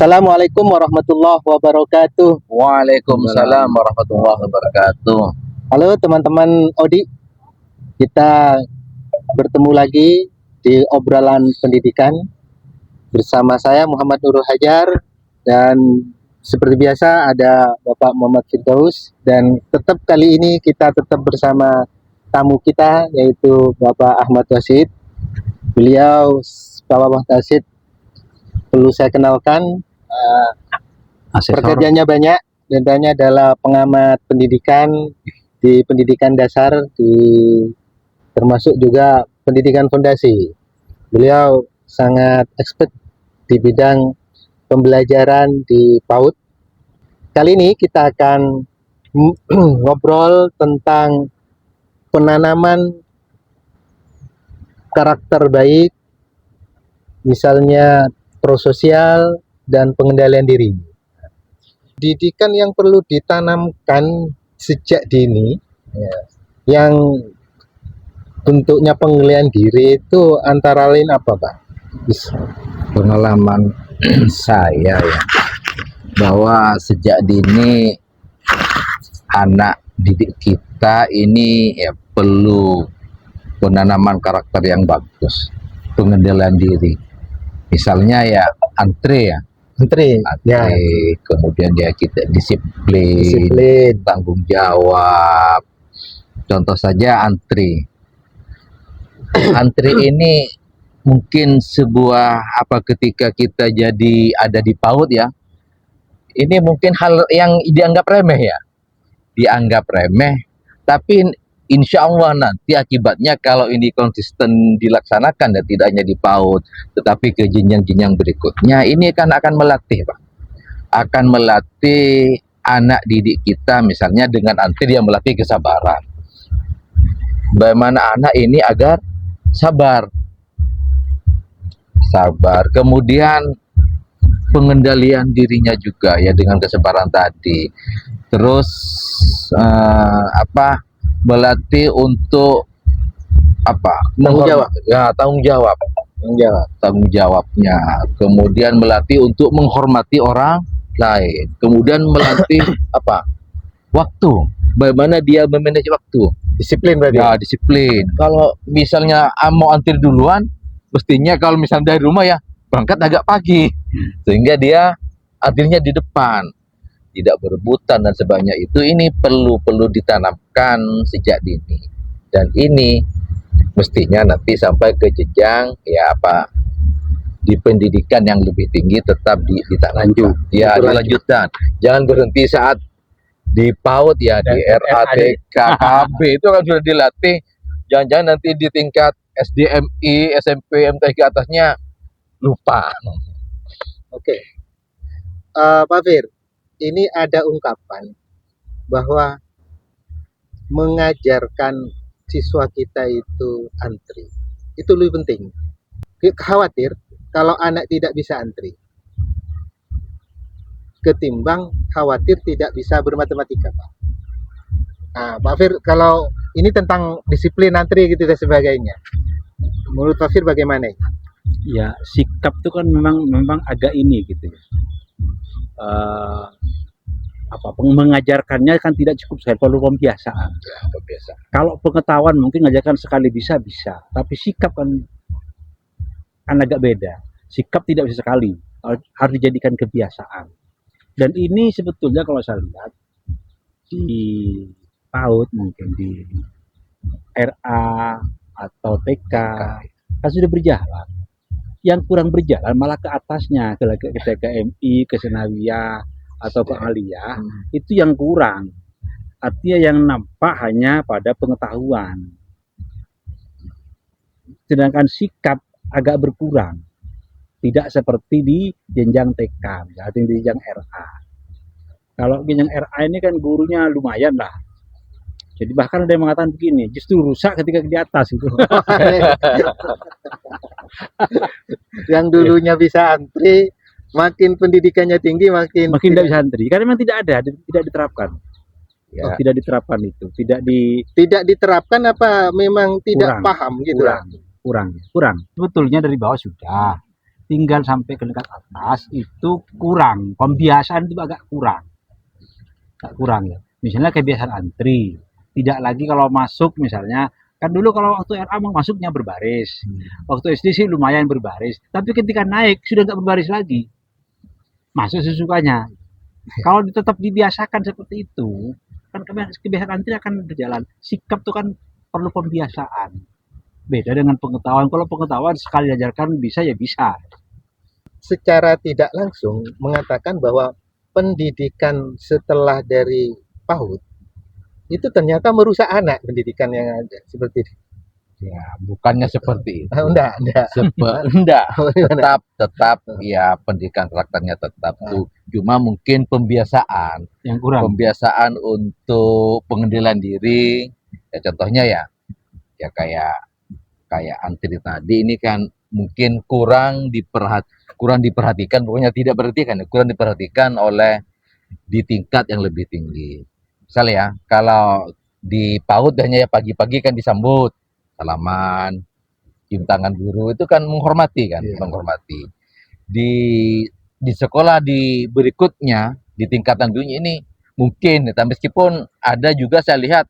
Assalamualaikum warahmatullahi wabarakatuh. Waalaikumsalam warahmatullahi wabarakatuh. Halo teman-teman Odi, kita bertemu lagi di obrolan pendidikan bersama saya Muhammad Nurul Hajar, dan seperti biasa ada Bapak Muhammad Firdaus, dan tetap kali ini kita tetap bersama tamu kita yaitu Bapak Ahmad Wasid. Beliau, Bapak Ahmad Wasid, perlu saya kenalkan, pekerjaannya banyak, diantaranya adalah pengamat pendidikan di pendidikan dasar, termasuk juga pendidikan fondasi. Beliau sangat expert di bidang pembelajaran di PAUD. Kali ini kita akan ngobrol tentang penanaman karakter baik, misalnya prososial dan pengendalian diri. Pendidikan yang perlu ditanamkan sejak dini, yang bentuknya pengendalian diri itu antara lain apa, Pak? Pengalaman saya ya, bahwa sejak dini anak didik kita ini ya perlu penanaman karakter yang bagus, pengendalian diri. Misalnya ya antri, Ya. Kemudian ya kita disiplin, tanggung jawab. Contoh saja antri. Antri ini mungkin sebuah ketika kita jadi ada di PAUD ya. Ini mungkin hal yang dianggap remeh ya. Dianggap remeh, tapi insya Allah nanti akibatnya kalau ini konsisten dilaksanakan, dan tidak hanya di PAUD tetapi ke jenjang-jenjang berikutnya, ini akan melatih, Pak. Akan melatih anak didik kita, misalnya dengan antri dia melatih kesabaran. Bagaimana anak ini agar sabar. Kemudian pengendalian dirinya juga ya dengan kesabaran tadi. Terus melatih untuk tanggung jawabnya. Kemudian melatih untuk menghormati orang lain. Kemudian melatih waktu, bagaimana dia memanage waktu. Disiplin berarti. Ya, disiplin. Kalau misalnya mau antri duluan, mestinya kalau misalnya dari rumah ya berangkat agak pagi, sehingga dia antrinya di depan, tidak berebutan dan sebagainya. Itu ini perlu ditanamkan sejak dini, dan ini mestinya nanti sampai ke jenjang di pendidikan yang lebih tinggi tetap ditanamkan. Dilanjutkan. Jangan berhenti saat di PAUD ya, dan di RATK, KB itu kan sudah dilatih. Jangan-jangan nanti di tingkat SDMI, SMP, MTQ atasnya lupa. Oke. Pak Fir, ini ada ungkapan bahwa mengajarkan siswa kita itu antri itu lebih penting. Khawatir kalau anak tidak bisa antri ketimbang khawatir tidak bisa bermatematika, Pak. Nah, Pak Fir, kalau ini tentang disiplin antri gitu dan sebagainya, menurut Pak Fir bagaimana? Ya, sikap itu kan memang agak ini gitu ya. Mengajarkannya kan tidak cukup, saya perlu pembiasaan. Kalau pengetahuan mungkin mengajarkan sekali bisa, tapi sikap kan agak beda. Sikap tidak bisa sekali, harus dijadikan kebiasaan. Dan ini sebetulnya kalau saya lihat di PAUD, mungkin di RA atau TK kan sudah berjalan. Yang kurang berjalan malah ke atasnya, ke TKMI, ke Senawiyah atau ke Aliyah, itu yang kurang. Artinya yang nampak hanya pada pengetahuan, sedangkan sikap agak berkurang. Tidak seperti di jenjang TK, misalnya di jenjang RA. Kalau jenjang RA ini kan gurunya lumayan lah. Jadi bahkan ada yang mengatakan begini, justru rusak ketika di atas itu. Yang dulunya bisa antri, makin pendidikannya tinggi makin tidak bisa antri, karena memang tidak diterapkan. Ya. Tidak diterapkan itu, tidak diterapkan apa memang tidak paham gitu? Kurang. Sebetulnya dari bawah sudah, tinggal sampai ke tingkat atas itu kurang, pembiasaan itu agak kurang ya. Misalnya kebiasaan antri, tidak lagi kalau masuk misalnya, kan dulu kalau waktu RA masuknya berbaris, waktu SD sih lumayan berbaris, tapi ketika naik sudah nggak berbaris lagi, masuk sesukanya. Kalau tetap dibiasakan seperti itu, kan kebiasaan antri akan berjalan. Sikap itu kan perlu pembiasaan. Beda dengan pengetahuan. Kalau pengetahuan sekali diajarkan bisa ya bisa. Secara tidak langsung mengatakan bahwa pendidikan setelah dari PAUD itu ternyata merusak anak pendidikan yang ada seperti itu. Ya, bukannya seperti itu. Enggak. Enggak. Gimana? Tetap ya pendidikan karakternya tetap tuh. Cuma mungkin pembiasaan Yang kurang. Pembiasaan untuk pengendalian diri. Ya contohnya ya kayak antri tadi ini kan mungkin kurang diperhatikan, pokoknya tidak perhatikan, kurang diperhatikan oleh di tingkat yang lebih tinggi. Misalnya ya, kalau di PAUD hanya ya pagi-pagi kan disambut, salaman, cium tangan guru, itu kan menghormati kan, Iya. menghormati. Di sekolah di berikutnya, di tingkatan dunia ini mungkin, meskipun ada juga saya lihat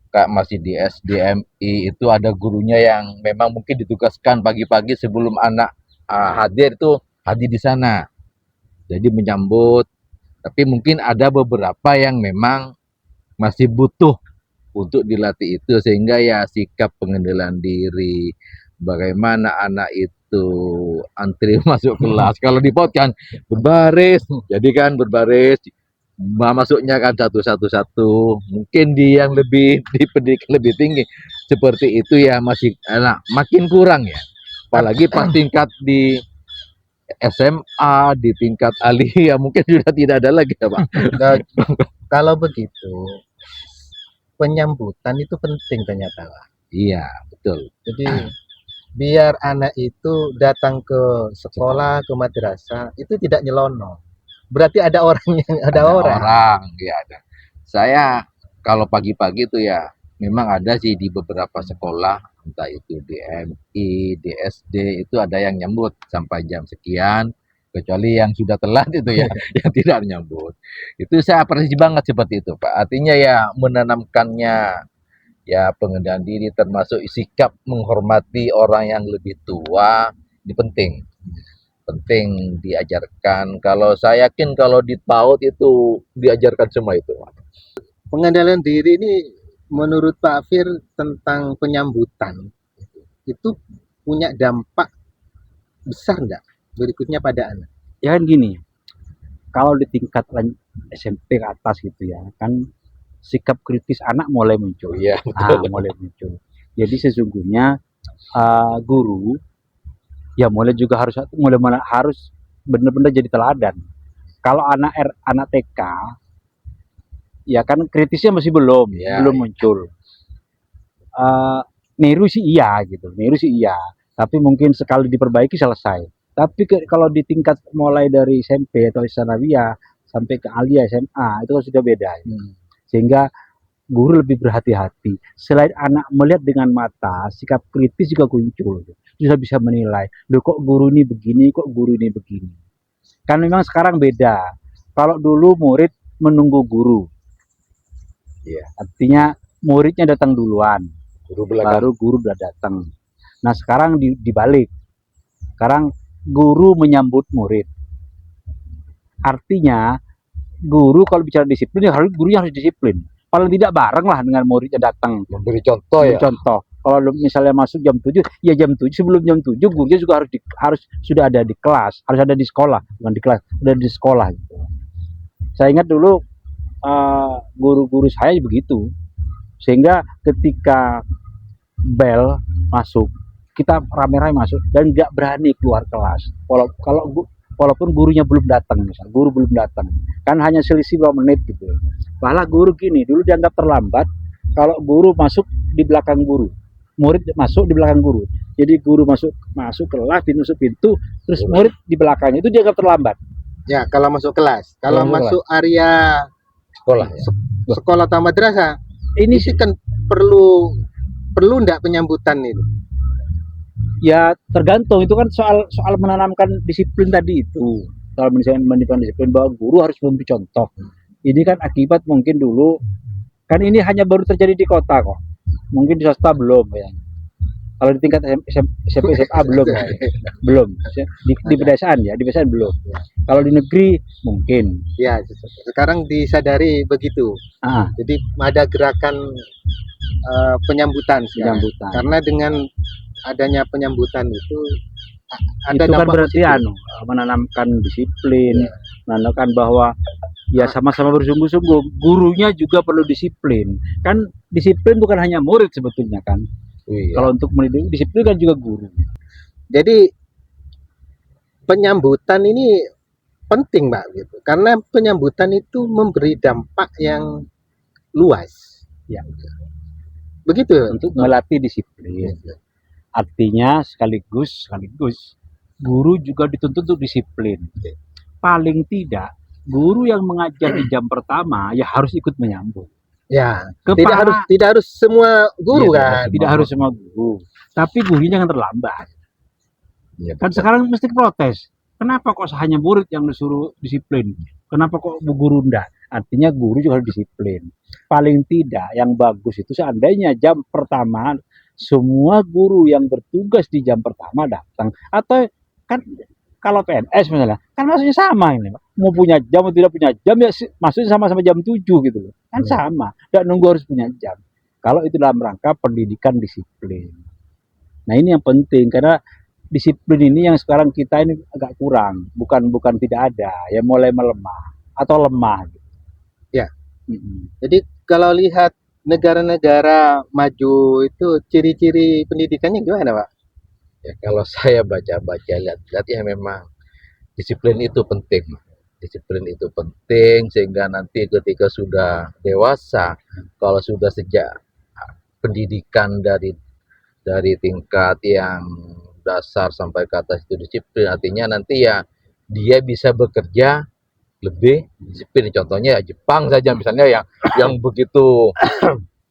Kak masih di SDMI itu ada gurunya yang memang mungkin ditugaskan pagi-pagi sebelum anak hadir itu hadir di sana. Jadi menyambut. Tapi mungkin ada beberapa yang memang masih butuh untuk dilatih itu sehingga ya sikap pengendalian diri, bagaimana anak itu antri masuk kelas. Kalau di PAUD kan berbaris, jadi kan berbaris. Masuknya kan satu. Mungkin di yang lebih di pendidikan lebih tinggi seperti itu ya masih makin kurang ya. Apalagi pas tingkat di SMA, di tingkat aliyah mungkin sudah tidak ada lagi ya Pak. Nah, kalau begitu penyambutan itu penting ternyata Pak. Iya betul. Jadi biar anak itu datang ke sekolah, ke madrasah itu tidak nyelono. Berarti ada orang yang ada orang. Ya ada. Saya kalau pagi-pagi itu ya memang ada sih di beberapa sekolah, entah itu di MI, di SD itu ada yang nyambut sampai jam sekian, kecuali yang sudah telat itu ya yang tidak nyambut. Itu saya apresiasi banget seperti itu Pak. Artinya ya menanamkannya ya pengendalian diri termasuk sikap menghormati orang yang lebih tua ini penting diajarkan. Kalau saya yakin kalau di PAUD itu diajarkan semua itu. Pengendalian diri ini menurut Pak Fir tentang penyambutan itu punya dampak besar enggak berikutnya pada anak? Ya kan gini, kalau di tingkat SMP ke atas gitu ya, kan sikap kritis anak mulai muncul. Iya, Mulai muncul. Jadi sesungguhnya guru ya mulai harus benar-benar jadi teladan. Kalau anak TK ya kan kritisnya masih belum muncul. Niru sih iya, tapi mungkin sekali diperbaiki selesai. Tapi kalau di tingkat mulai dari SMP atau sanawiyah sampai ke aliyah SMA itu kan sudah beda. Sehingga guru lebih berhati-hati. Selain anak melihat dengan mata, sikap kritis juga muncul. Sudah bisa menilai, loh kok guru ini begini, kok guru ini begini. Kan memang sekarang beda. Kalau dulu murid menunggu guru. Iya. Artinya muridnya datang duluan, baru guru udah datang. Nah sekarang dibalik. Sekarang guru menyambut murid. Artinya guru kalau bicara disiplin, gurunya harus disiplin. Paling tidak bareng lah dengan muridnya datang. Memberi contoh ya. Contoh. Kalau misalnya masuk jam 7, ya jam 7 sebelum jam 7 gurunya juga harus sudah ada di kelas, harus ada di sekolah, bukan di kelas, sudah di sekolah gitu. Saya ingat dulu guru-guru saya begitu. Sehingga ketika bel masuk, kita rame-rame masuk dan nggak berani keluar kelas. Walaupun gurunya belum datang, misal guru belum datang, kan hanya selisih beberapa menit gitu. Malah guru gini, dulu dianggap terlambat kalau guru masuk di belakang guru, murid masuk di belakang guru. Jadi guru masuk kelas, pintu, terus murid di belakangnya, itu dianggap terlambat. Ya, kalau masuk kelas. Kalau masuk area sekolah, sekolah atau madrasah, ini sih kan perlu enggak penyambutan itu? Ya tergantung, itu kan soal soal menanamkan disiplin tadi itu. Soal menanamkan disiplin bahwa guru harus memberi contoh. Ini kan akibat mungkin dulu, kan ini hanya baru terjadi di kota kok. Mungkin di swasta belum ya. Kalau di tingkat SMP SMA belum ya. Belum. Di pedesaan ya, di pedesaan belum. Kalau di negeri mungkin. Ya, sekarang disadari begitu. Ah, Jadi ada gerakan penyambutan sekarang. penyambutan. Karena dengan adanya penyambutan itu ada Itu kan dampak berarti positif. menanamkan disiplin, menanamkan bahwa ya sama-sama bersungguh-sungguh. Gurunya juga perlu disiplin. Kan disiplin bukan hanya murid sebetulnya kan. Iya. Kalau untuk mendidik disiplin kan juga guru. Jadi penyambutan ini penting, Mbak, gitu. Karena penyambutan itu memberi dampak yang luas. Ya, Begitu. untuk melatih disiplin. Artinya sekaligus guru juga dituntut untuk disiplin. Paling tidak guru yang mengajar di jam pertama ya harus ikut menyambut. Ya, Kepala tidak harus semua guru ya, kan. tidak harus semua guru, tapi gurunya jangan terlambat. Iya, Kan betul. sekarang mesti protes. Kenapa kok hanya murid yang disuruh disiplin? Kenapa kok bu guru enggak? Artinya guru juga harus disiplin. Paling tidak yang bagus itu seandainya jam pertama semua guru yang bertugas di jam pertama datang. Atau kan kalau PNS misalnya, kan maksudnya sama ini. Mau punya jam atau tidak punya jam ya maksudnya sama-sama jam 7 gitu loh. Kan sama. Tidak nunggu harus punya jam. Kalau itu dalam rangka pendidikan disiplin. Nah, ini yang penting karena disiplin ini yang sekarang kita ini agak kurang, bukan tidak ada, ya mulai melemah atau lemah. Gitu. Ya. Mm-mm. Jadi kalau lihat negara-negara maju itu ciri-ciri pendidikannya gimana, Pak? Ya, kalau saya baca-baca lihat-lihat ya memang disiplin itu penting. Disiplin itu penting sehingga nanti ketika sudah dewasa, kalau sudah sejak pendidikan dari tingkat yang dasar sampai ke atas itu disiplin, artinya nanti ya dia bisa bekerja lebih disiplin. Contohnya ya Jepang saja misalnya yang begitu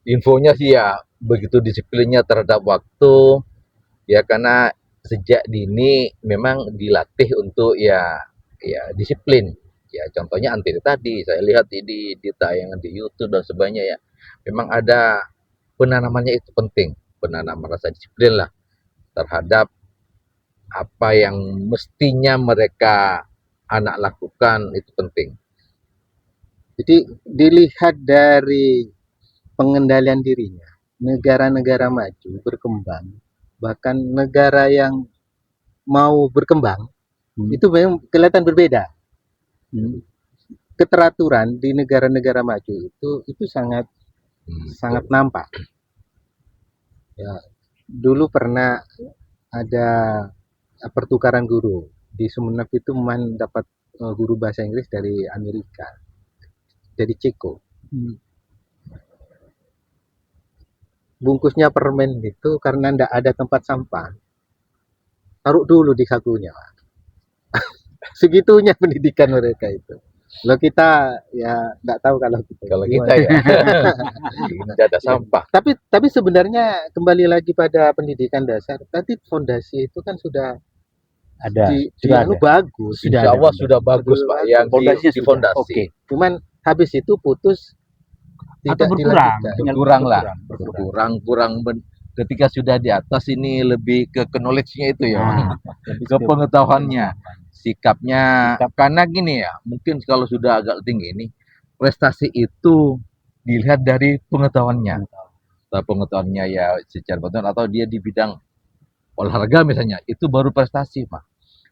infonya sih ya begitu disiplinnya terhadap waktu ya, karena sejak dini memang dilatih untuk ya disiplin. Ya contohnya Antiri tadi saya lihat di tayangan di YouTube dan sebagainya ya, memang ada penanamannya itu penting, penanaman rasa disiplin lah terhadap apa yang mestinya mereka anak lakukan itu penting. Jadi dilihat dari pengendalian dirinya, negara-negara maju berkembang, bahkan negara yang mau berkembang itu memang kelihatan berbeda. Keteraturan di negara-negara maju itu sangat sangat nampak. Ya, dulu pernah ada pertukaran guru di Sumenep itu dapat guru bahasa Inggris dari Amerika, dari Ceko. Bungkusnya permen itu karena ndak ada tempat sampah, taruh dulu di sakunya. Segitunya pendidikan mereka itu. Kalau kita ya nggak tahu kalau kita. Kalau kita ya tidak ada sampah. Tapi sebenarnya kembali lagi pada pendidikan dasar. Tadi fondasi itu kan sudah Ada, sudah bagus. Sudah Insya ada. Allah sudah bagus Pak yang Fondasinya di sudah. fondasi. Oke. Cuman habis itu putus Atau tidak berkurang, dilanjutkan. tinggal Berkurang lah. berkurang. Kurang ketika sudah di atas ini lebih ke knowledge-nya itu ya. Nah, Ke pengetahuannya, sikapnya. Karena gini ya, mungkin kalau sudah agak tinggi ini prestasi itu dilihat dari pengetahuannya. Atau pengetahuannya ya secara betul atau dia di bidang olahraga misalnya, itu baru prestasi, Pak.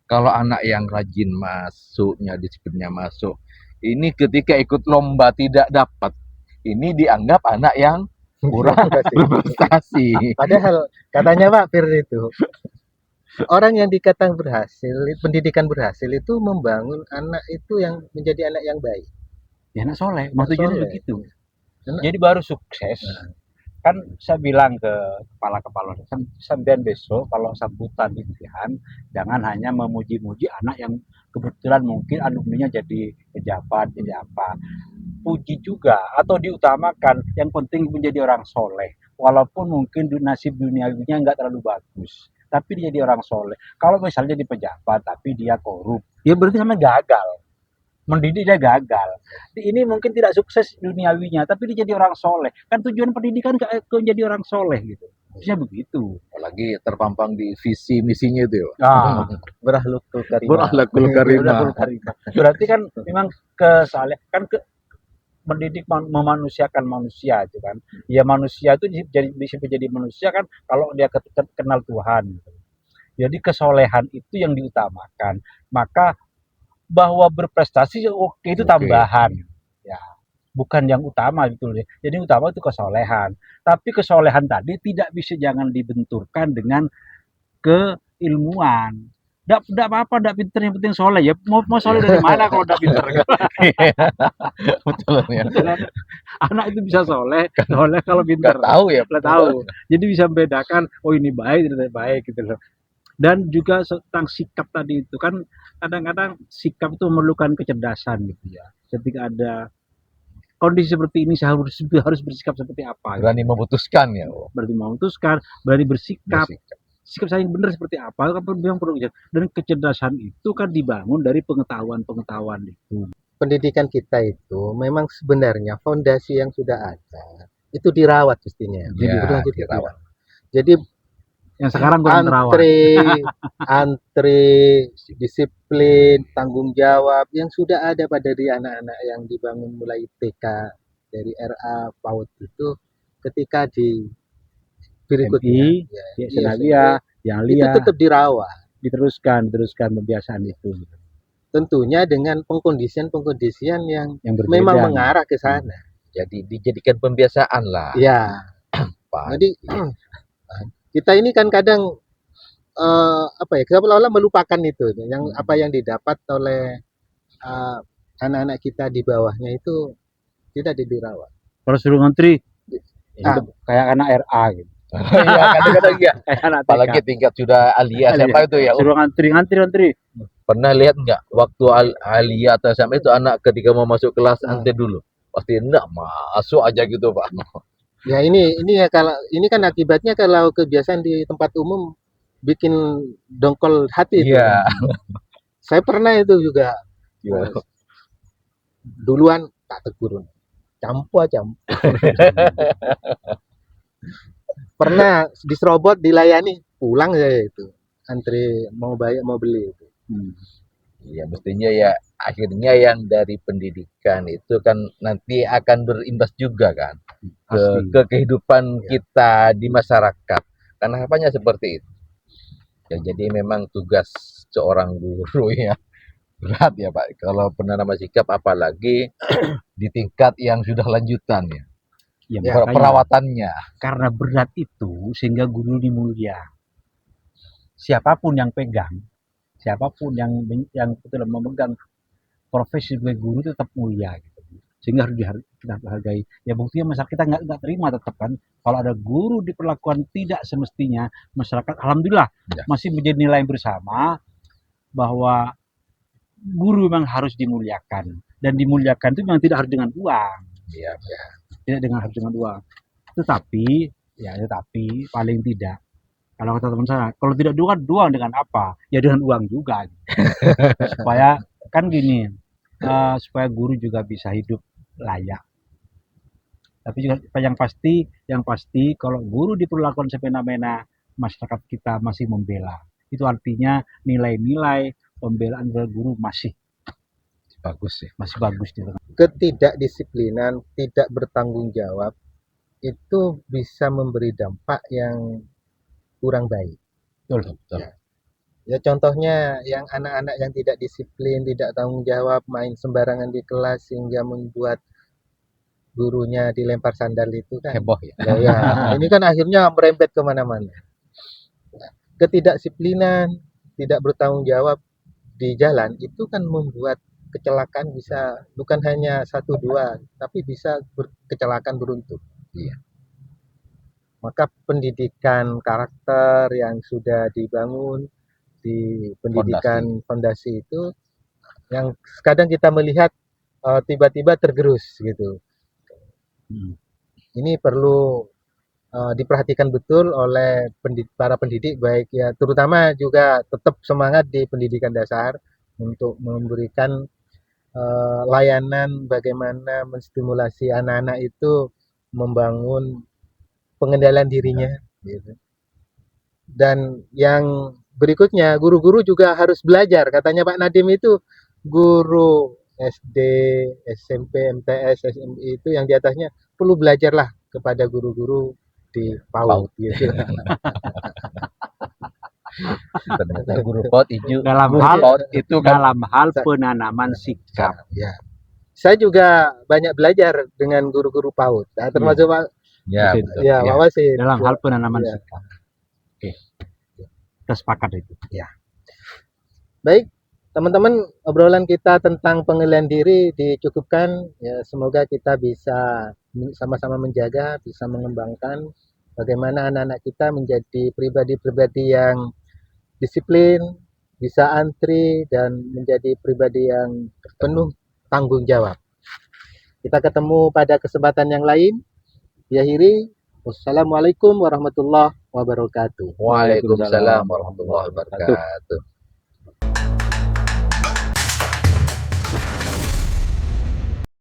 Kalau anak yang rajin masuknya, disiplinnya masuk, ini ketika ikut lomba tidak dapat, ini dianggap anak yang kurang berprestasi. Padahal katanya Pak Fir itu orang yang dikatakan berhasil, pendidikan berhasil itu membangun anak itu yang menjadi anak yang baik. Ya anak soleh, maksudnya soleh. begitu. Anak- Jadi baru sukses. Kan saya bilang ke kepala-kepala, sampean besok kalau sambutan impian, jangan hanya memuji-muji anak yang kebetulan mungkin alumninya jadi pejabat, jadi apa. Puji juga atau diutamakan, yang penting menjadi orang soleh. Walaupun mungkin nasib duniawinya nggak terlalu bagus. tapi dia jadi orang soleh. Kalau misalnya di pejabat tapi dia korup, ya berarti sama gagal. Mendidik dia gagal. Ini mungkin tidak sukses duniawinya, tapi dia jadi orang soleh. Kan tujuan pendidikan ke jadi orang soleh gitu. Harusnya begitu. Apalagi terpampang di visi misinya itu ya. Ah, Berahlukul karimah. Berakhlakul karimah. Berahlul karimah. Berarti kan memang kesaleh kan mendidik memanusiakan manusia itu kan. Ya manusia itu bisa menjadi manusia kan kalau dia kenal Tuhan. Gitu. Jadi kesolehan itu yang diutamakan. Maka bahwa berprestasi oke itu Oke. tambahan. Ya, bukan yang utama gitu loh. Jadi utama itu kesolehan. Tapi kesolehan tadi tidak bisa jangan dibenturkan dengan keilmuan. Nggak apa-apa, nggak pinter, yang penting soleh ya. Mau soleh dari mana kalau nggak pinter? Betul ya. Anak itu bisa soleh kalau pinter. Nggak tahu ya. Nggak tahu. Jadi bisa membedakan, oh ini baik, ini tidak baik gitu loh. Dan juga tentang sikap tadi itu kan kadang-kadang sikap itu memerlukan kecerdasan gitu ya. Ketika ada kondisi seperti ini saya harus bersikap seperti apa? Berani memutuskan ya. Berarti memutuskan, berani bersikap. Bersikap. Sikap saya yang benar seperti apa? Kan yang perlu dan kecerdasan itu kan dibangun dari pengetahuan itu. Pendidikan kita itu memang sebenarnya fondasi yang sudah ada itu dirawat mestinya. Ya, Berlanjut dirawat. Jadi Yang sekarang kurang terawat. antri, disiplin, tanggung jawab yang sudah ada pada diri anak-anak yang dibangun mulai TK dari RA PAUD itu ketika di berikutnya ya, Senavia, yang itu Lia tetap dirawat. diteruskan kebiasaan itu. Tentunya dengan pengkondisian yang berbeda. memang mengarah ke sana. Jadi dijadikan pembiasaan lah. Ya. Jadi kita ini kan kadang seolah-olah melupakan itu yang apa yang didapat oleh anak-anak kita di bawahnya itu tidak dirawat. Kalau suruh ngantri kayak anak RA gitu. Iya, kadang-kadang iya. Apalagi tingkat sudah alia siapa itu ya. Suruh ngantri. Pernah lihat nggak waktu alia atau SMA itu anak ketika mau masuk kelas antri dulu? Pasti enggak masuk aja gitu, Pak. Ya ini ya kalau ini kan akibatnya kalau kebiasaan di tempat umum bikin dongkol hati itu. Iya. Saya pernah itu juga. Iya. Duluan tak tegurun. Campu. Pernah diserobot dilayani pulang saya itu antri mau bayar mau beli itu. Iya, mestinya ya akhirnya yang dari pendidikan itu kan nanti akan berimbas juga kan ke kehidupan kita di masyarakat. Karena harapannya seperti itu. Ya, jadi memang tugas seorang guru ya berat ya Pak. Kalau penanam sikap apalagi di tingkat yang sudah lanjutan ya. Perawatannya. Karena berat itu sehingga guru ini mulia. Siapapun yang pegang, siapapun yang betul memegang profesi sebagai guru itu tetap mulia gitu. Sehingga harus kita hargai. Ya buktinya masyarakat kita nggak terima tetap kan. Kalau ada guru diperlakukan tidak semestinya, masyarakat alhamdulillah masih menjadi nilai bersama bahwa guru memang harus dimuliakan, dan dimuliakan itu memang tidak harus dengan uang. Iya. Tidak harus dengan uang. Tetapi paling tidak kalau kata teman saya, kalau tidak doang dengan apa? Ya dengan uang juga. Supaya kan gini, supaya guru juga bisa hidup layak. Tapi juga yang pasti kalau guru diperlakukan semena-mena, masyarakat kita masih membela. Itu artinya nilai-nilai pembelaan guru masih bagus ya, masih bagus gitu. Ketidakdisiplinan, tidak bertanggung jawab itu bisa memberi dampak yang kurang baik. Betul. Ya contohnya yang anak-anak yang tidak disiplin, tidak tanggung jawab, main sembarangan di kelas sehingga membuat gurunya dilempar sandal itu kan heboh ya. Ya, ini kan akhirnya merembet kemana-mana. Ketidakdisiplinan, tidak bertanggung jawab di jalan itu kan membuat kecelakaan bisa bukan hanya 1-2, tapi bisa kecelakaan beruntun. Iya. Maka pendidikan karakter yang sudah dibangun di pendidikan fondasi itu yang kadang kita melihat tiba-tiba tergerus gitu. Ini perlu diperhatikan betul oleh para pendidik, baik ya, terutama juga tetap semangat di pendidikan dasar untuk memberikan layanan bagaimana menstimulasi anak-anak itu membangun pengendalian dirinya gitu. Dan yang berikutnya, guru-guru juga harus belajar. Katanya Pak Nadim itu guru SD, SMP, MTS, SMI itu yang di atasnya perlu belajarlah kepada guru-guru di PAUD gitu. Ternyata guru PAUD itu Dalam guru hal PAUD itu kan dalam hal penanaman sikap. Ya. Saya juga banyak belajar dengan guru-guru PAUD. Nah, termasuk Pak ya, Betul. betul. ya, Pak Wasid. Dalam hal penanaman Ya. sikap. Oke. Kita sepakat itu. Baik, teman-teman, obrolan kita tentang pengendalian diri dicukupkan. Ya, semoga kita bisa sama-sama menjaga, bisa mengembangkan bagaimana anak-anak kita menjadi pribadi-pribadi yang disiplin, bisa antri, dan menjadi pribadi yang penuh tanggung jawab. Kita ketemu pada kesempatan yang lain. Diakhiri, wassalamualaikum warahmatullahi wabarakatuh. Waalaikumsalam warahmatullahi wabarakatuh.